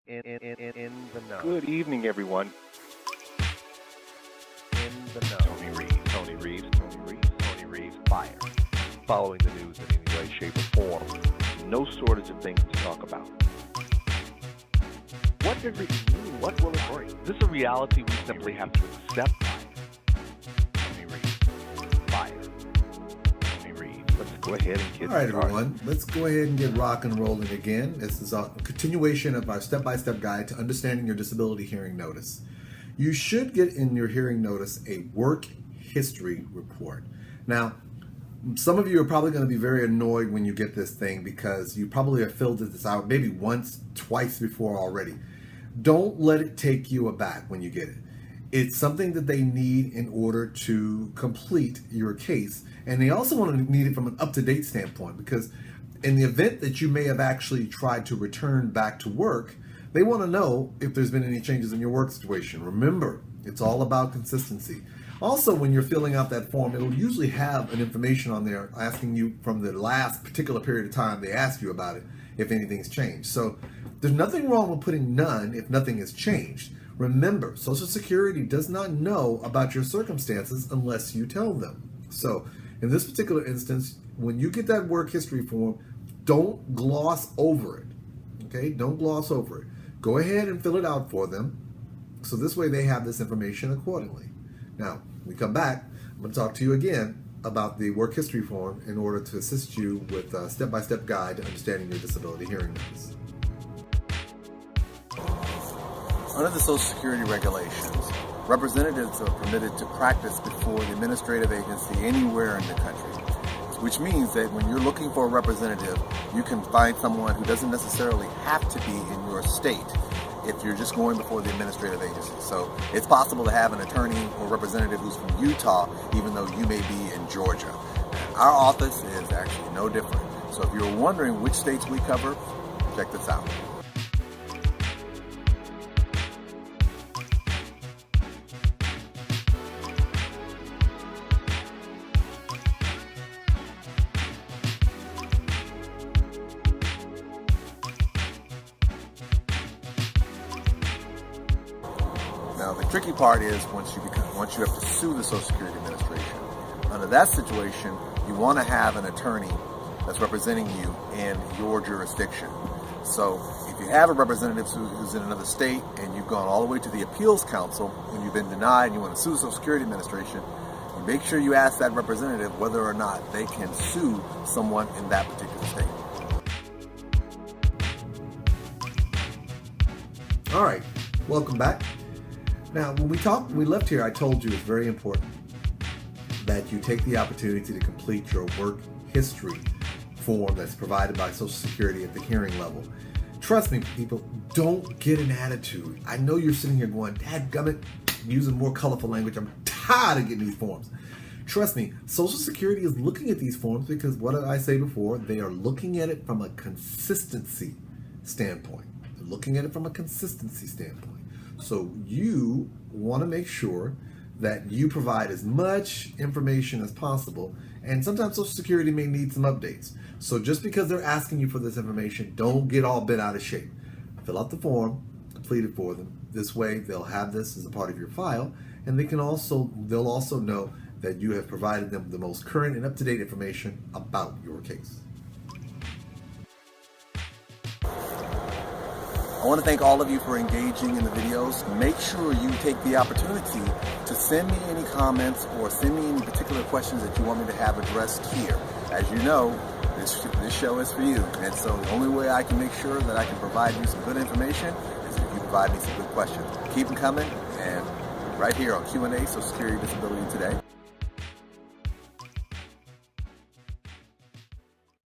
In the know. Good evening, everyone. In the know. Tony Reeves, fire. Following the news in any way, shape, or form. No shortage of things to talk about. What does it mean? What will it bring? Is this a reality we simply have to accept? Tony Reeves, fire. Tony Reeves. Let's go ahead and get All right, started. everyone. Let's go ahead and get rock and rolling again. This is a continuation of our step-by-step guide to understanding your disability hearing notice. You should get in your hearing notice a work history report. Now, some of you are probably going to be very annoyed when you get this thing because you probably have filled this out maybe once, twice before already. Don't let it take you aback when you get it. It's something that they need in order to complete your case. And they also want to need it from an up-to-date standpoint because in the event that you may have actually tried to return back to work, they want to know if there's been any changes in your work situation. Remember, it's all about consistency. Also, when you're filling out that form, it'll usually have an information on there asking you from the last particular period of time they asked you about it, if anything's changed. So there's nothing wrong with putting none if nothing has changed. Remember, Social Security does not know about your circumstances unless you tell them. So in this particular instance, when you get that work history form, don't gloss over it. Okay, don't gloss over it. Go ahead and fill it out for them. So this way they have this information accordingly. Now, when we come back, I'm going to talk to you again about the work history form in order to assist you with a step-by-step guide to understanding your disability hearing notice. Under the Social Security regulations, representatives are permitted to practice before the administrative agency anywhere in the country, which means that when you're looking for a representative, you can find someone who doesn't necessarily have to be in your state if you're just going before the administrative agency. So it's possible to have an attorney or representative who's from Utah, even though you may be in Georgia. Our office is actually no different. So if you're wondering which states we cover, check this out. Now, the tricky part is once you have to sue the Social Security Administration. Under that situation, you want to have an attorney that's representing you in your jurisdiction. So if you have a representative who's in another state and you've gone all the way to the Appeals Council and you've been denied and you want to sue the Social Security Administration, make sure you ask that representative whether or not they can sue someone in that particular state. All right, welcome back. Now, when we left here, I told you it's very important that you take the opportunity to complete your work history form that's provided by Social Security at the hearing level. Trust me, people, don't get an attitude. I know you're sitting here going, dadgummit, using more colorful language. I'm tired of getting these forms. Trust me, Social Security is looking at these forms because, what did I say before? They are looking at it from a consistency standpoint. They're looking at it from a consistency standpoint. So you want to make sure that you provide as much information as possible, and sometimes Social Security may need some updates. So just because they're asking you for this information, don't get all bent out of shape. Fill out the form, complete it for them. This way they'll have this as a part of your file, and they'll also know that you have provided them the most current and up-to-date information about your case. I want to thank all of you for engaging in the videos. Make sure you take the opportunity to send me any comments or send me any particular questions that you want me to have addressed here. As you know, this show is for you. And so the only way I can make sure that I can provide you some good information is if you provide me some good questions. Keep them coming, and right here on Q&A, Social Security Disability Today.